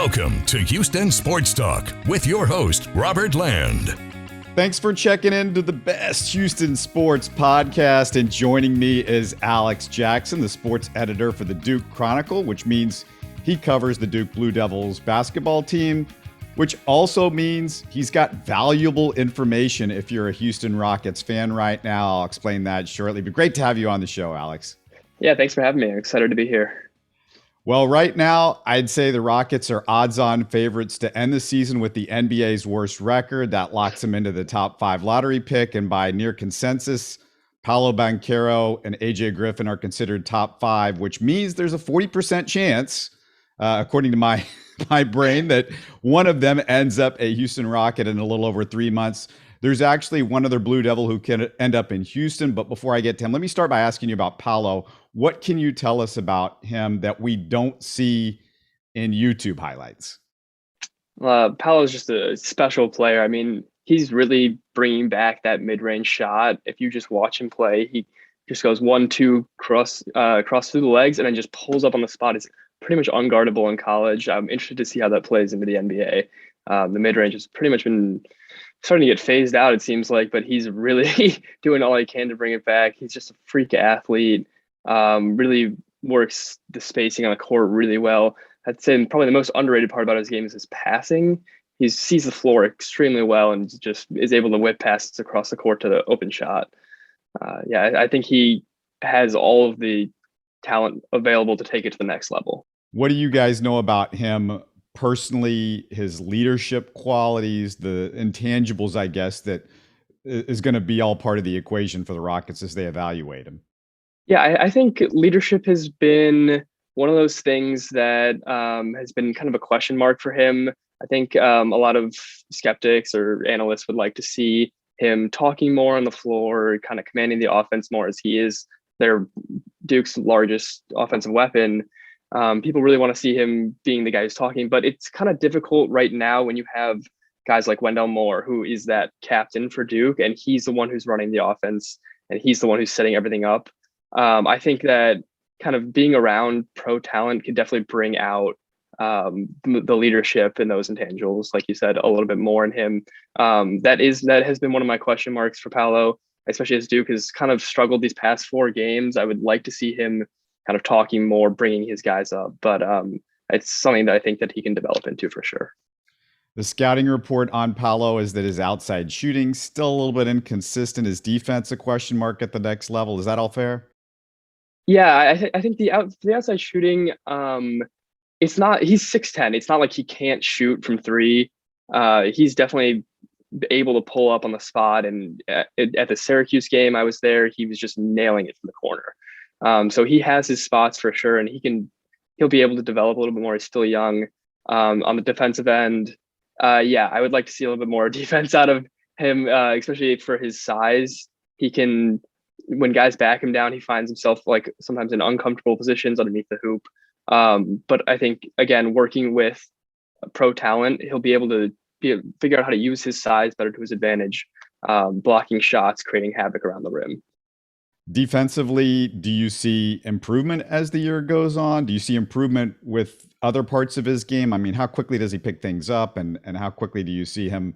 Welcome to Houston Sports Talk with your host, Robert Land. Thanks for checking into the best Houston sports podcast. And joining me is Alex Jackson, the sports editor for the Duke Chronicle, which means he covers the Duke Blue Devils basketball team, which also means he's got valuable information if you're a Houston Rockets fan right now. I'll explain that shortly, but great to have you on the show, Alex. Yeah, thanks for having me. I'm excited to be here. Well, right now, I'd say the Rockets are odds-on favorites to end the season with the NBA's worst record. That locks them into the top 5 lottery pick. And by near consensus, PAOLO Banchero and AJ Griffin are considered top 5, which means there's a 40% chance, according to my brain, that one of them ends up a Houston Rocket in a little over 3 months. There's actually one other Blue Devil who can end up in Houston. But before I get to him, let me start by asking you about PAOLO. What can you tell us about him that we don't see in YouTube highlights? PAOLO is just a special player. I mean, he's really bringing back that mid-range shot. If you just watch him play, he just goes 1-2 cross through the legs and then just pulls up on the spot. It's pretty much unguardable in college. I'm interested to see how that plays into the NBA. The mid-range has pretty much been starting to get phased out, it seems like, but he's really doing all he can to bring it back. He's just a freak athlete. Really works the spacing on the court really well. I'd say probably the most underrated part about his game is his passing. He sees the floor extremely well and just is able to whip passes across the court to the open shot. I think he has all of the talent available to take it to the next level. What do you guys know about him personally, his leadership qualities, the intangibles, I guess, that is going to be all part of the equation for the Rockets as they evaluate him? Yeah, I think leadership has been one of those things that has been kind of a question mark for him. I think a lot of skeptics or analysts would like to see him talking more on the floor, kind of commanding the offense more, as he is their Duke's largest offensive weapon. People really want to see him being the guy who's talking, but it's kind of difficult right now when you have guys like Wendell Moore, who is that captain for Duke, and he's the one who's running the offense, and he's the one who's setting everything up. I think that kind of being around pro talent can definitely bring out the leadership and those intangibles, like you said, a little bit more in him. That has been one of my question marks for PAOLO, especially as Duke has kind of struggled these past 4 games. I would like to see him kind of talking more, bringing his guys up, but it's something that I think that he can develop into for sure. The scouting report on PAOLO is that his outside shooting still a little bit inconsistent. His defense a question mark at the next level. Is that all fair? Yeah, I think the outside shooting, it's not. He's 6'10". It's not like he can't shoot from 3. He's definitely able to pull up on the spot. And at the Syracuse game, I was there. He was just nailing it from the corner. So he has his spots for sure, and he'll be able to develop a little bit more. He's still young. On the defensive end, I would like to see a little bit more defense out of him, especially for his size. He can. When guys back him down, he finds himself like sometimes in uncomfortable positions underneath the hoop. But I think, again, working with pro talent, he'll be able to figure out how to use his size better to his advantage, blocking shots, creating havoc around the rim. Defensively, do you see improvement as the year goes on? Do you see improvement with other parts of his game? I mean, how quickly does he pick things up, and how quickly do you see him,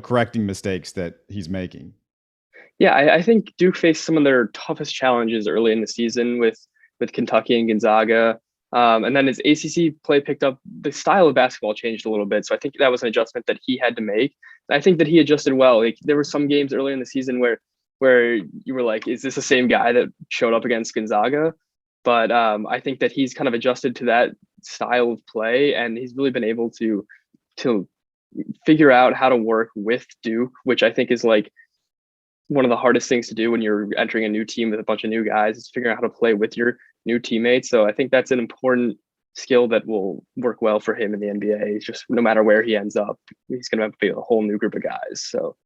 correcting mistakes that he's making? Yeah, I think Duke faced some of their toughest challenges early in the season with Kentucky and Gonzaga. And then as ACC play picked up, the style of basketball changed a little bit. So I think that was an adjustment that he had to make. And I think that he adjusted well. Like, there were some games early in the season where you were like, is this the same guy that showed up against Gonzaga? But I think that he's kind of adjusted to that style of play, and he's really been able to figure out how to work with Duke, which I think is like one of the hardest things to do when you're entering a new team with a bunch of new guys, is figuring out how to play with your new teammates. So I think that's an important skill that will work well for him in the NBA. It's just no matter where he ends up, he's going to have to be a whole new group of guys. So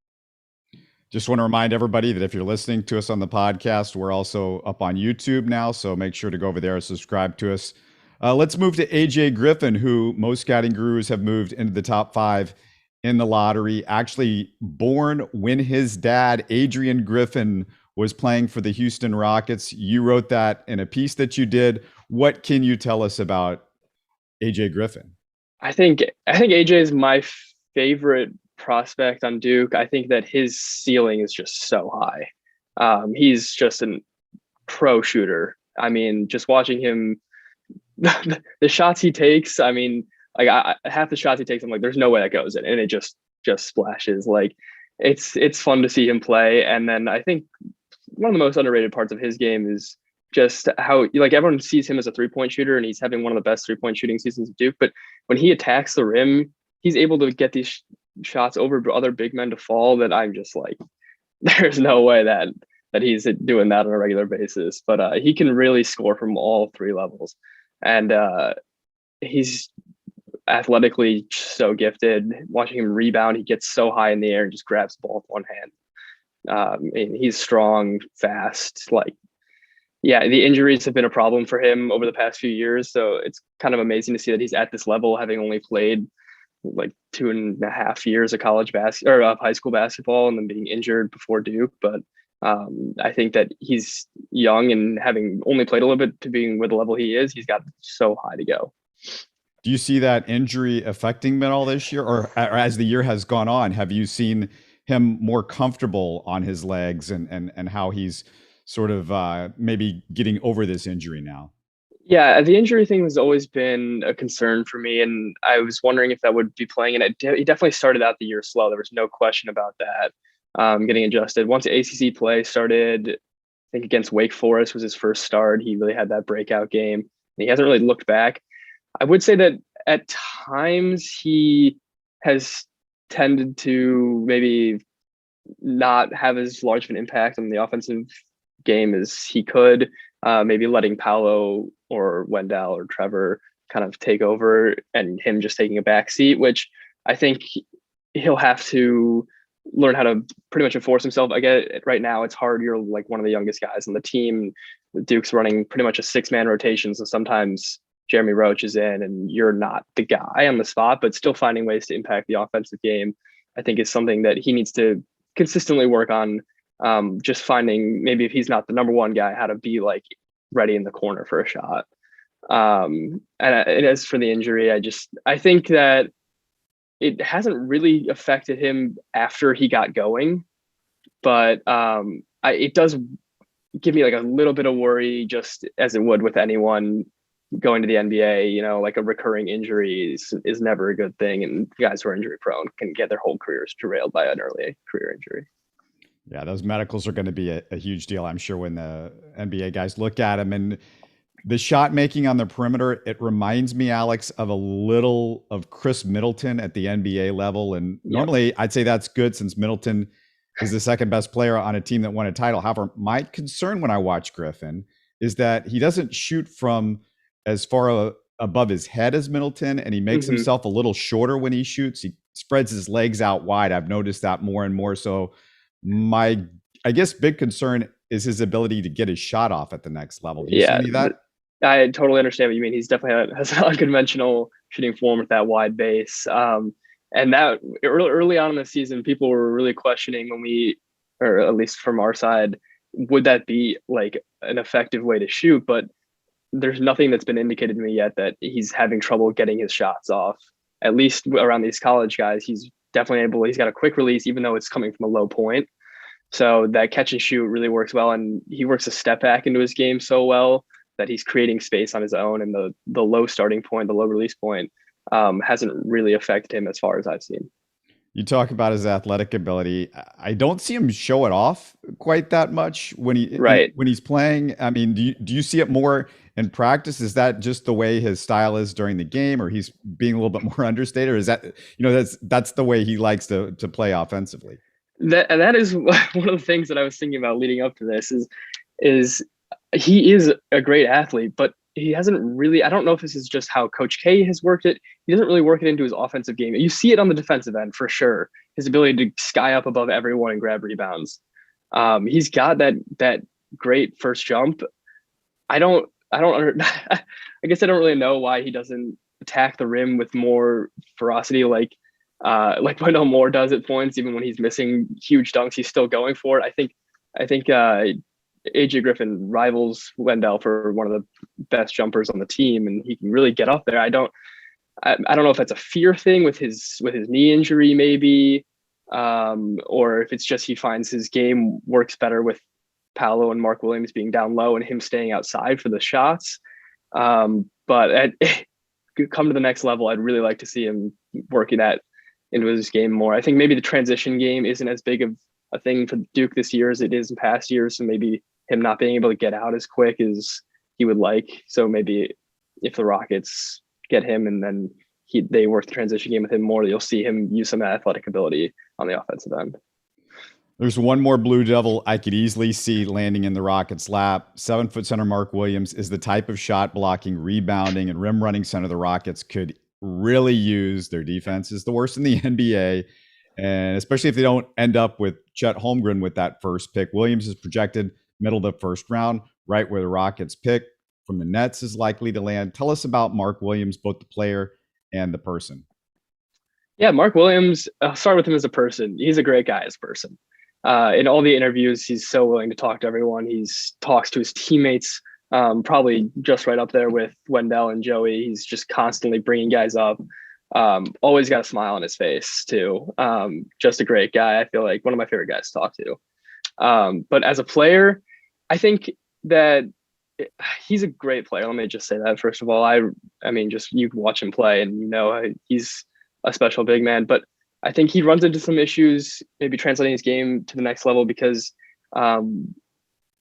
just want to remind everybody that if you're listening to us on the podcast, we're also up on YouTube now. So make sure to go over there and subscribe to us. Let's move to AJ Griffin, who most scouting gurus have moved into the top 5 in the lottery, actually born when his dad, Adrian Griffin, was playing for the Houston Rockets. You wrote that in a piece that you did. What can you tell us about AJ Griffin? I think AJ is my favorite prospect on Duke. I think that his ceiling is just so high. He's just a pro shooter. I mean, just watching him, the shots he takes. I mean, like half the shots he takes, I'm like, there's no way that goes in, and it just splashes. Like, it's fun to see him play. And then I think one of the most underrated parts of his game is just how, like, everyone sees him as a 3-point shooter, and he's having one of the best 3-point shooting seasons of Duke. But when he attacks the rim, he's able to get these shots over other big men to fall that I'm just like, there's no way that he's doing that on a regular basis. But he can really score from all three levels, and he's athletically so gifted. Watching him rebound, he gets so high in the air and just grabs the ball with one hand. And he's strong, fast. Like, yeah, the injuries have been a problem for him over the past few years. So it's kind of amazing to see that he's at this level, having only played like 2.5 years of college basketball or of high school basketball, and then being injured before Duke. But I think that he's young, and having only played a little bit to being with the level he is, he's got so high to go. Do you see that injury affecting him at all this year, or as the year has gone on, have you seen him more comfortable on his legs, and how he's sort of maybe getting over this injury now? Yeah, the injury thing has always been a concern for me, and I was wondering if that would be playing. And he definitely started out the year slow. There was no question about that. Getting adjusted once the ACC play started. I think against Wake Forest was his first start. He really had that breakout game, and he hasn't really looked back. I would say that at times he has tended to maybe not have as large of an impact on the offensive game as he could. Maybe letting Paolo or Wendell or Trevor kind of take over, and him just taking a back seat, which I think he'll have to learn how to pretty much enforce himself. I get it, right now it's hard. You're like one of the youngest guys on the team. Duke's running pretty much a 6-man rotation, so sometimes Jeremy Roach is in and you're not the guy on the spot, but still finding ways to impact the offensive game, I think, is something that he needs to consistently work on. Just finding, maybe if he's not the number one guy, how to be like ready in the corner for a shot. And as for the injury, I think that it hasn't really affected him after he got going, but it does give me like a little bit of worry, just as it would with anyone going to the NBA. You know, like a recurring injury is never a good thing, and guys who are injury prone can get their whole careers derailed by an early career injury. Yeah, those medicals are going to be a huge deal, I'm sure, when the NBA guys look at him. And the shot making on the perimeter, it reminds me, Alex, of a little of Chris Middleton at the NBA level. And normally I'd say that's good, since Middleton is the second best player on a team that won a title. However, my concern when I watch Griffin is that he doesn't shoot from as far above his head as Middleton, and he makes himself a little shorter when he shoots. He spreads his legs out wide. I've noticed that more and more. So my, I guess, big concern is his ability to get his shot off at the next level. Do you see any of that? I totally understand what you mean. He's definitely has an unconventional shooting form with that wide base. And that early on in the season, people were really questioning when or at least from our side, would that be like an effective way to shoot? But there's nothing that's been indicated to me yet that he's having trouble getting his shots off. At least around these college guys, he's definitely able. He's got a quick release, even though it's coming from a low point. So that catch and shoot really works well, and he works a step back into his game so well that he's creating space on his own. And the low starting point, the low release point, hasn't really affected him as far as I've seen. You talk about his athletic ability. I don't see him show it off quite that much when he's playing. I mean, do you see it more in practice? Is that just the way his style is during the game, or he's being a little bit more understated, or is that, that's the way he likes to play offensively? That is one of the things that I was thinking about leading up to this is he is a great athlete, but he hasn't really, I don't know if this is just how Coach K has worked it. He doesn't really work it into his offensive game. You see it on the defensive end for sure. His ability to sky up above everyone and grab rebounds. He's got that great first jump. I guess I don't really know why he doesn't attack the rim with more ferocity, like Wendell Moore does at points. Even when he's missing huge dunks, he's still going for it. I think AJ Griffin rivals Wendell for one of the best jumpers on the team, and he can really get up there. I don't know if that's a fear thing with his knee injury, maybe, or if it's just he finds his game works better with Paolo and Mark Williams being down low and him staying outside for the shots. But come to the next level, I'd really like to see him working that into his game more. I think maybe the transition game isn't as big of a thing for Duke this year as it is in past years. So maybe him not being able to get out as quick as he would like. So maybe if the Rockets get him and then they work the transition game with him more, you'll see him use some athletic ability on the offensive end. There's one more Blue Devil I could easily see landing in the Rockets' lap. 7-foot center Mark Williams is the type of shot blocking, rebounding, and rim running center the Rockets could really use. Their defense is the worst in the NBA. And especially if they don't end up with Chet Holmgren with that first pick. Williams is projected middle of the first round, right where the Rockets pick from the Nets is likely to land. Tell us about Mark Williams, both the player and the person. Yeah, Mark Williams, I'll start with him as a person. He's a great guy as a person. In all the interviews, he's so willing to talk to everyone. He talks to his teammates, probably just right up there with Wendell and Joey. He's just constantly bringing guys up. Always got a smile on his face too. Just a great guy. I feel like one of my favorite guys to talk to. But as a player, I think that he's a great player. Let me just say that first of all. I mean, just you watch him play and you know he's a special big man. But I think he runs into some issues, maybe translating his game to the next level because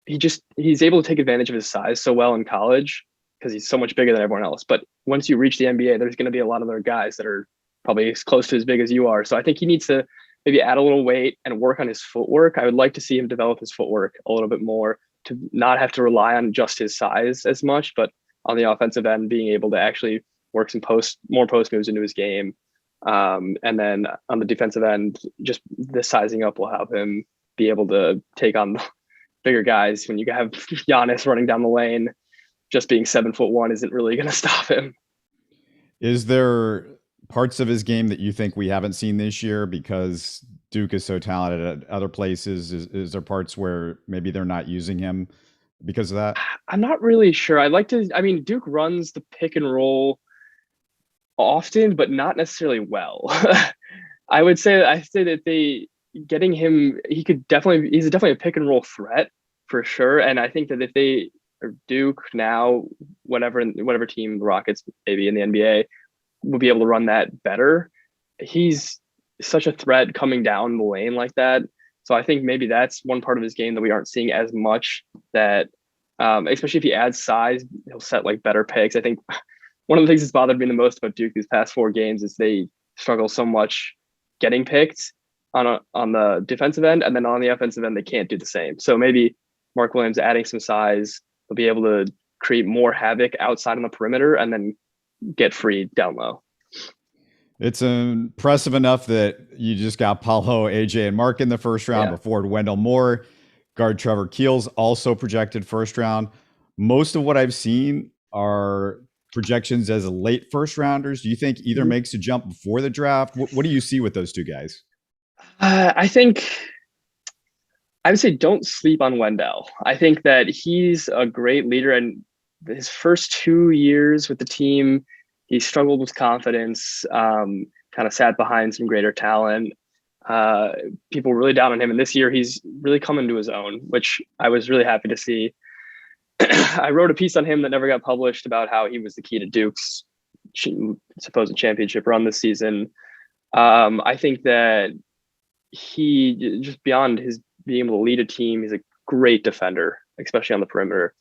he's able to take advantage of his size so well in college because he's so much bigger than everyone else. But once you reach the NBA, there's going to be a lot of other guys that are probably as close to as big as you are. So I think he needs to maybe add a little weight and work on his footwork. I would like to see him develop his footwork a little bit more to not have to rely on just his size as much, but on the offensive end, being able to actually work some more post moves into his game. And then on the defensive end, just the sizing up will help him be able to take on bigger guys. When you have Giannis running down the lane, just being 7'1" isn't really going to stop him. Is there parts of his game that you think we haven't seen this year because Duke is so talented at other places? Is there parts where maybe they're not using him because of that? I'm not really sure. Duke runs the pick and roll often, but not necessarily well. I say that getting him, he's definitely a pick and roll threat for sure. And I think that if they are Duke now, whatever team, the Rockets, maybe in the NBA, will be able to run that better. He's such a threat coming down the lane like that. So I think maybe that's one part of his game that we aren't seeing as much, that especially if he adds size, he'll set like better picks. I think one of the things that's bothered me the most about Duke these past 4 games is they struggle so much getting picked on the defensive end, and then on the offensive end, they can't do the same. So maybe Mark Williams adding some size will be able to create more havoc outside on the perimeter and then get free down low. It's impressive enough that you just got Paolo, AJ, and Mark in the first round before Wendell Moore. Guard Trevor Keels also projected first round. Most of what I've seen are projections as late first rounders. Do you think either makes a jump before the draft? What do you see with those two guys? I would say don't sleep on Wendell. I think that he's a great leader, and his first 2 years with the team, he struggled with confidence, kind of sat behind some greater talent. People were really down on him. And this year he's really come into his own, which I was really happy to see. I wrote a piece on him that never got published about how he was the key to Duke's supposed championship run this season. I think that he, just beyond his being able to lead a team, he's a great defender, especially on the perimeter.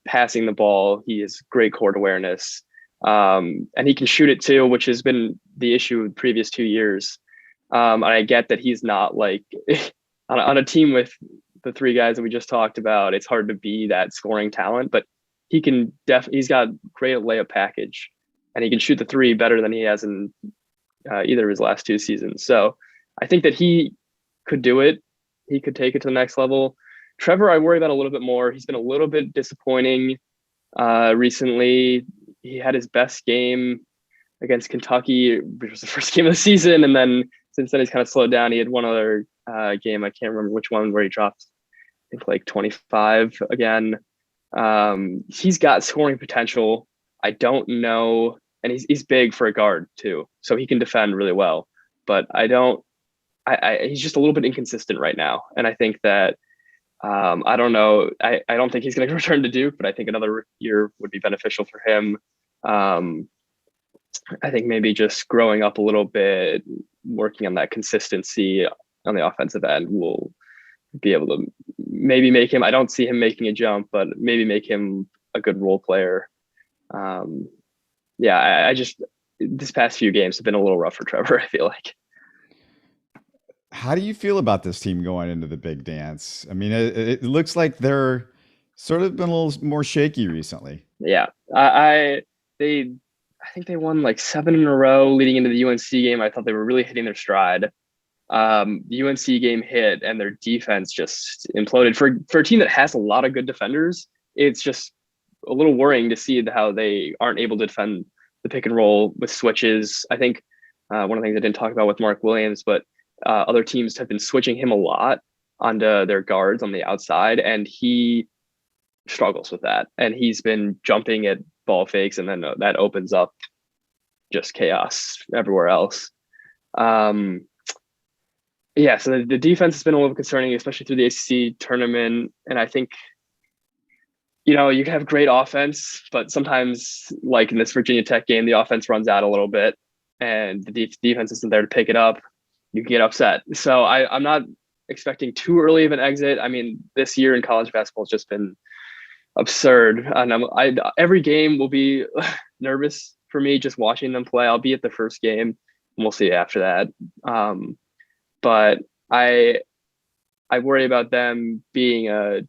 Passing the ball, he has great court awareness. And he can shoot it too, which has been the issue the previous 2 years. And I get that he's not like on a team with the 3 guys that we just talked about, it's hard to be that scoring talent, but he can he's got great layup package, and he can shoot the 3 better than he has in either of his last 2 seasons. So I think that he could do it. He could take it to the next level. Trevor, I worry about a little bit more. He's been a little bit disappointing recently. He had his best game against Kentucky, which was the first game of the season. And then since then, he's kind of slowed down. He had one other game, I can't remember which one, where he dropped, I think, like 25 again. He's got scoring potential. I don't know and he's big for a guard too, so he can defend really well. But he's just a little bit inconsistent right now, and I think that I don't know. I don't think he's going to return to Duke, but I think another year would be beneficial for him. I think maybe just growing up a little bit, working on that consistency on the offensive end will be able to maybe make him, I don't see him making a jump, but maybe make him a good role player. I just, this past few games have been a little rough for Trevor, I feel like. How do you feel about this team going into the big dance? I mean, it looks like they're sort of been a little more shaky recently. Yeah, I think they won like 7 in a row leading into the UNC game. I thought they were really hitting their stride. The UNC game hit and their defense just imploded. For a team that has a lot of good defenders, it's just a little worrying to see how they aren't able to defend the pick and roll with switches. I think one of the things I didn't talk about with Mark Williams, but other teams have been switching him a lot onto their guards on the outside, and he struggles with that. And he's been jumping at ball fakes, and then that opens up just chaos everywhere else. So the defense has been a little concerning, especially through the ACC tournament. And I think, you can have great offense, but sometimes, like in this Virginia Tech game, the offense runs out a little bit and the defense isn't there to pick it up. You get upset. So I'm not expecting too early of an exit. I mean, this year in college basketball has just been absurd. And every game will be nervous for me just watching them play. I'll be at the first game and we'll see after that. But I worry about them being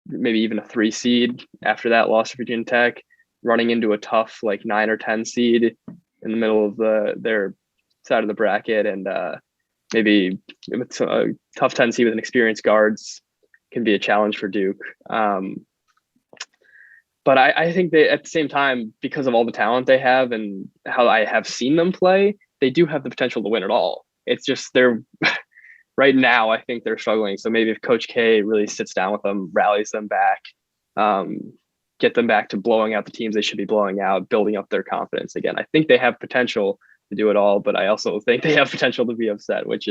maybe even a 3 seed after that loss to Virginia Tech, running into a tough like 9 or 10 seed in the middle of their side of the bracket, and maybe it's a tough 10 seed with an experienced guards can be a challenge for Duke. But I think they, at the same time, because of all the talent they have and how I have seen them play, they do have the potential to win it all. It's just they're right now, I think they're struggling. So maybe if Coach K really sits down with them, rallies them back, get them back to blowing out the teams they should be blowing out, building up their confidence again. I think they have potential to do it all, but I also think they have potential to be upset, which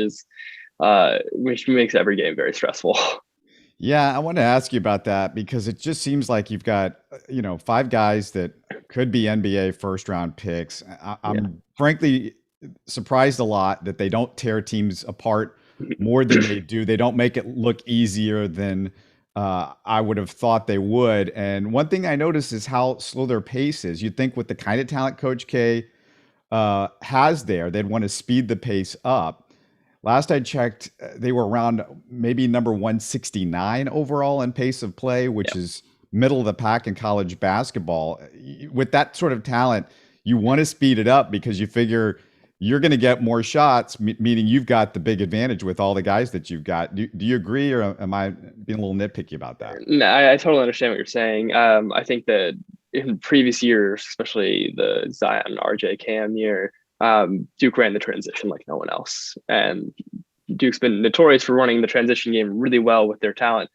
makes every game very stressful. Yeah, I want to ask you about that because it just seems like you've got, 5 guys that could be NBA first round picks. I'm frankly surprised a lot that they don't tear teams apart more than they do. They don't make it look easier than I would have thought they would. And one thing I noticed is how slow their pace is. You'd think with the kind of talent Coach K has there, they'd want to speed the pace up. Last I checked, they were around maybe number 169 overall in pace of play, which is middle of the pack in college basketball. With that sort of talent, you want to speed it up because you figure you're going to get more shots, meaning you've got the big advantage with all the guys that you've got. Do you agree, or am I being a little nitpicky about that? No, I totally understand what you're saying. I think that in previous years, especially the Zion, RJ, Cam year, Duke ran the transition like no one else. And Duke's been notorious for running the transition game really well with their talent.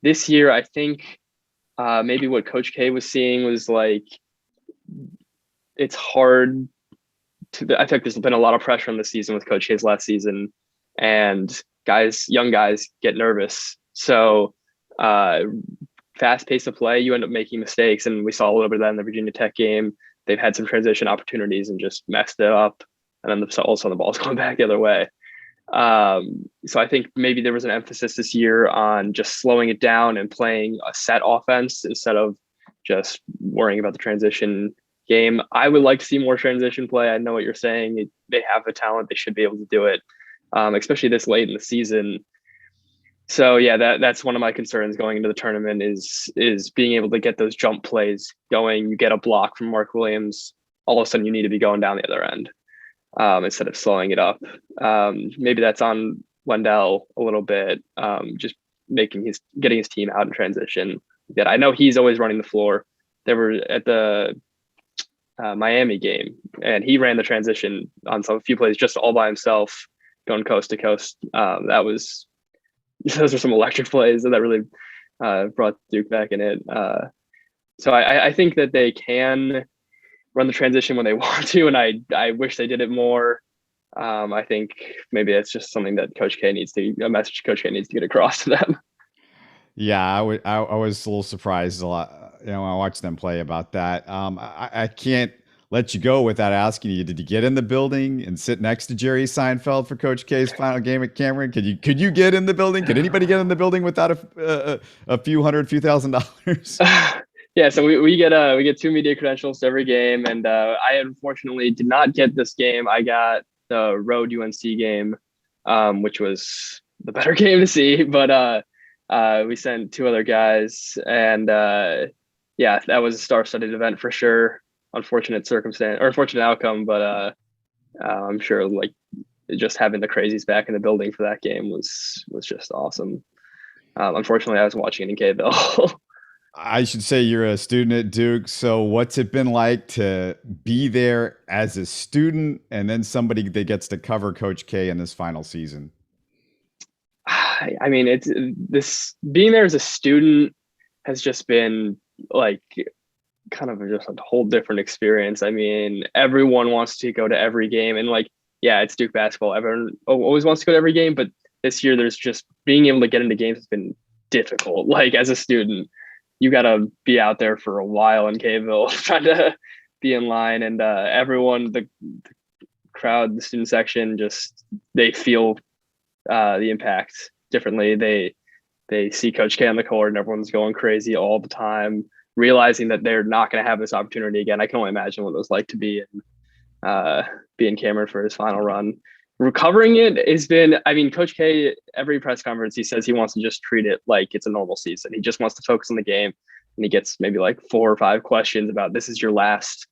This year, I think maybe what Coach K was seeing was like, it's hard I think there's been a lot of pressure on the season with Coach K's last season, and young guys get nervous. So fast pace of play, you end up making mistakes. And we saw a little bit of that in the Virginia Tech game. They've had some transition opportunities and just messed it up. And then all of a sudden the ball's going back the other way. So I think maybe there was an emphasis this year on just slowing it down and playing a set offense instead of just worrying about the transition game. I would like to see more transition play. I know what you're saying. They have the talent. They should be able to do it, especially this late in the season. So yeah, that's one of my concerns going into the tournament is being able to get those jump plays going. You get a block from Mark Williams, all of a sudden you need to be going down the other end instead of slowing it up. Maybe that's on Wendell a little bit, just getting his team out in transition. That I know he's always running the floor. They were at the Miami game, and he ran the transition on a few plays just all by himself, going coast to coast. Those are some electric plays that really brought Duke back in it. So I think that they can run the transition when they want to, and I wish they did it more. I think maybe it's just something that a message Coach K needs to get across to them. Yeah, I was a little surprised a lot, when I watched them play about that. I can't let you go without asking you, did you get in the building and sit next to Jerry Seinfeld for Coach K's final game at Cameron? Could you get in the building? Could anybody get in the building without a few thousand dollars? Yeah, so we get 2 media credentials to every game, and I unfortunately did not get this game. I got the road UNC game, which was the better game to see, but we sent 2 other guys, and yeah, that was a star-studded event for sure. Unfortunate circumstance or unfortunate outcome, but I'm sure like just having the crazies back in the building for that game was just awesome. Unfortunately, I was watching it in K-Ville. I should say you're a student at Duke. So what's it been like to be there as a student and then somebody that gets to cover Coach K in this final season? I mean, it's this being there as a student has just been like kind of just a whole different experience. I mean, everyone wants to go to every game, and like, yeah, it's Duke basketball. Everyone always wants to go to every game, but this year there's just being able to get into games has been difficult. Like as a student, you got to be out there for a while in K-Ville trying to be in line, and everyone, the crowd, the student section, just they feel the impact differently. They see Coach K on the court and everyone's going crazy all the time, realizing that they're not going to have this opportunity again. I can only imagine what it was like to be in Cameron for his final run. Recovering it has been, I mean, Coach K, every press conference, he says he wants to just treat it like it's a normal season. He just wants to focus on the game, and he gets maybe like 4 or 5 questions about this is your last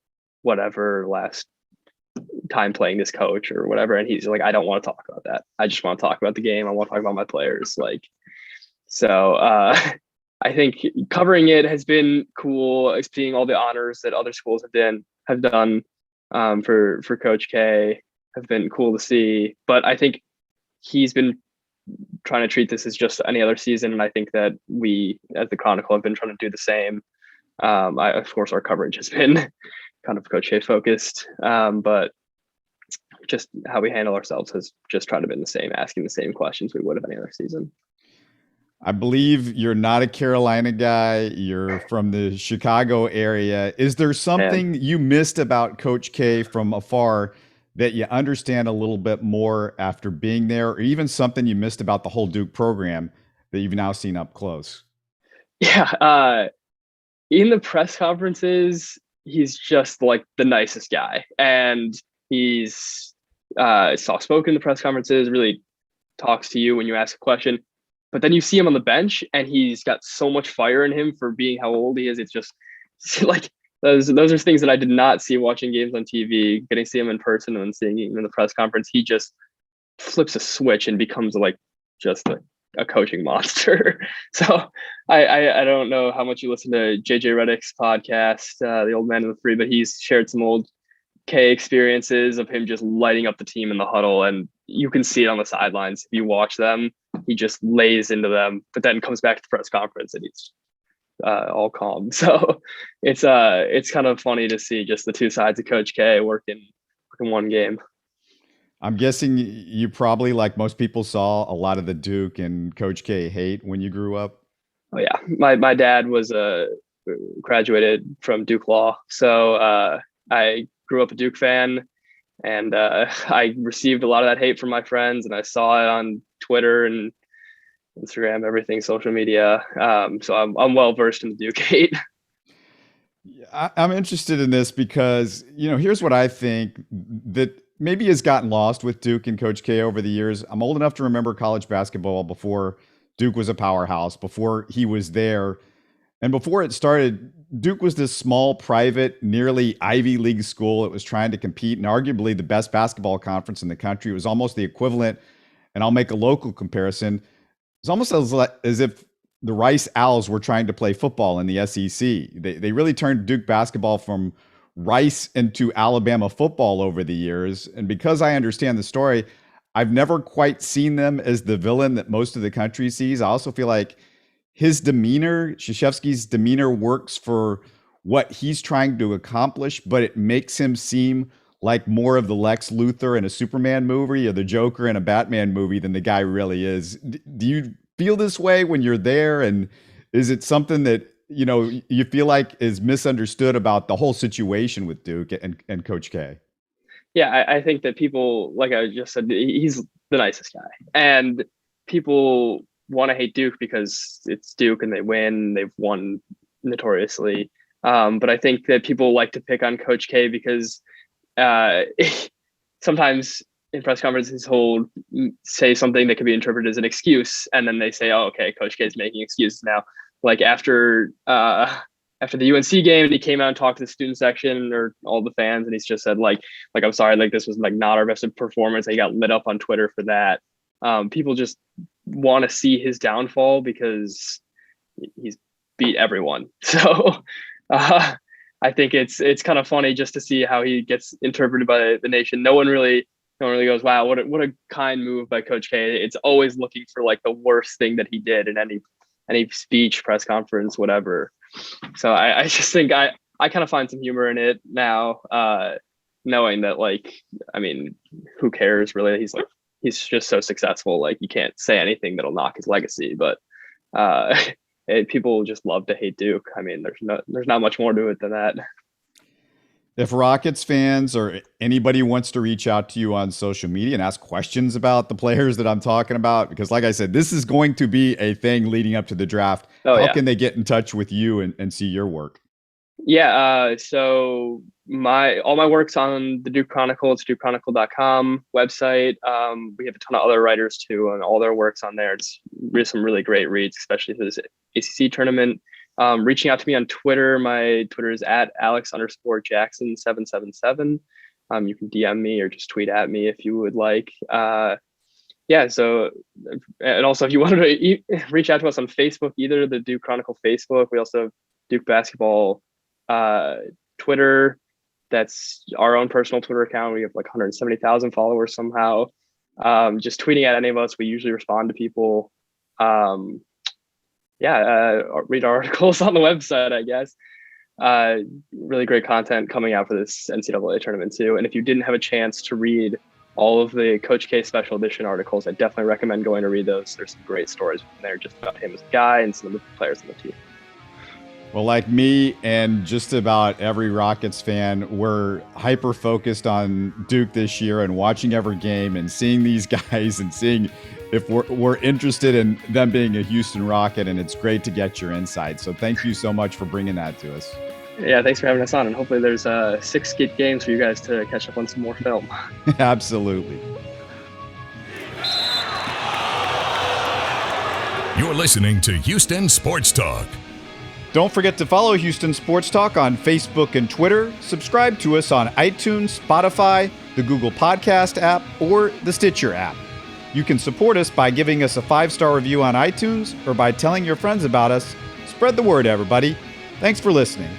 time playing this coach or whatever, and he's like, I don't want to talk about that. I just want to talk about the game. I want to talk about my players. Like, so I think covering it has been cool. Seeing all the honors that other schools have done for Coach K have been cool to see. But I think he's been trying to treat this as just any other season, and I think that we, as the Chronicle, have been trying to do the same. Of course, our coverage has been kind of Coach K focused, but just how we handle ourselves has just tried to be the same, asking the same questions we would have any other season. I believe you're not a Carolina guy. You're from the Chicago area. Is there something you missed about Coach K from afar that you understand a little bit more after being there, or even something you missed about the whole Duke program that you've now seen up close? Yeah. In the press conferences, he's just like the nicest guy, and he's soft-spoken in the press conferences, really talks to you when you ask a question. But then you see him on the bench, and he's got so much fire in him for being how old he is. It's just like those are things that I did not see watching games on TV. Getting to see him in person and seeing him in the press conference, he just flips a switch and becomes like just a coaching monster. So I don't know how much you listen to JJ Redick's podcast, The Old Man and the Three, but he's shared some old K experiences of him just lighting up the team in the huddle, and you can see it on the sidelines. If you watch them, he just lays into them, but then comes back to the press conference and he's all calm. So it's kind of funny to see just the two sides of Coach K working one game. I'm guessing you probably, like most people, saw a lot of the Duke and Coach K hate when you grew up. Oh yeah, my dad was graduated from Duke Law, so I grew up a Duke fan, and I received a lot of that hate from my friends, and I saw it on Twitter and Instagram, everything, social media. So I'm well versed in the Duke hate. I'm interested in this because, here's what I think that maybe has gotten lost with Duke and Coach K over the years. I'm old enough to remember college basketball before Duke was a powerhouse, before he was there. And before it started, Duke was this small, private, nearly Ivy League school. It was trying to compete in arguably the best basketball conference in the country. It was almost the equivalent, and I'll make a local comparison. It's almost as if the Rice Owls were trying to play football in the SEC. They really turned Duke basketball from Rice into Alabama football over the years. And because I understand the story, I've never quite seen them as the villain that most of the country sees. I also feel like his demeanor, Krzyzewski's demeanor, works for what he's trying to accomplish, but it makes him seem like more of the Lex Luthor in a Superman movie or the Joker in a Batman movie than the guy really is. Do you feel this way when you're there? And is it something that, you feel like is misunderstood about the whole situation with Duke and Coach K? Yeah, I think that people, like I just said, he's the nicest guy. And people want to hate Duke because it's Duke and they win. They've won notoriously. But I think that people like to pick on Coach K because sometimes in press conferences he'll say something that could be interpreted as an excuse, and then they say, "Oh, okay, Coach K is making excuses now." Like after the UNC game, and he came out and talked to the student section or all the fans, and he's just said like I'm sorry, like this was like not our best performance. He got lit up on Twitter for that. People just want to see his downfall because he's beat everyone. So I think it's kind of funny just to see how he gets interpreted by the nation. No one really goes, wow, what a kind move by Coach K. It's always looking for like the worst thing that he did in any speech, press conference, whatever. So I just think I kind of find some humor in it now, knowing that, like, I mean, who cares really? He's just so successful. Like, you can't say anything that'll knock his legacy, but people just love to hate Duke. I mean, there's not much more to it than that. If Rockets fans or anybody wants to reach out to you on social media and ask questions about the players that I'm talking about, because like I said, this is going to be a thing leading up to the draft. How can they get in touch with you and see your work? Yeah. So all my work's on the Duke Chronicle. It's dukechronicle.com website. We have a ton of other writers too, and all their work's on there. It's some really great reads, especially for this ACC tournament. Reaching out to me on Twitter. My Twitter is at Alex_Jackson777. You can DM me or just tweet at me if you would like. So, and also if you wanted to reach out to us on Facebook, either the Duke Chronicle Facebook. We also have Duke Basketball Twitter. That's our own personal Twitter account. We have like 170,000 followers somehow. Just tweeting at any of us. We usually respond to people. Read our articles on the website, I guess. Really great content coming out for this NCAA tournament too. And if you didn't have a chance to read all of the Coach K special edition articles, I definitely recommend going to read those. There's some great stories in there just about him as a guy and some of the players on the team. Well, like me and just about every Rockets fan, we're hyper focused on Duke this year and watching every game and seeing these guys and seeing if we're interested in them being a Houston Rocket, and it's great to get your insight. So thank you so much for bringing that to us. Yeah, thanks for having us on, and hopefully there's 6 good games for you guys to catch up on some more film. Absolutely. You're listening to Houston Sports Talk. Don't forget to follow Houston Sports Talk on Facebook and Twitter. Subscribe to us on iTunes, Spotify, the Google Podcast app, or the Stitcher app. You can support us by giving us a 5-star review on iTunes or by telling your friends about us. Spread the word, everybody. Thanks for listening.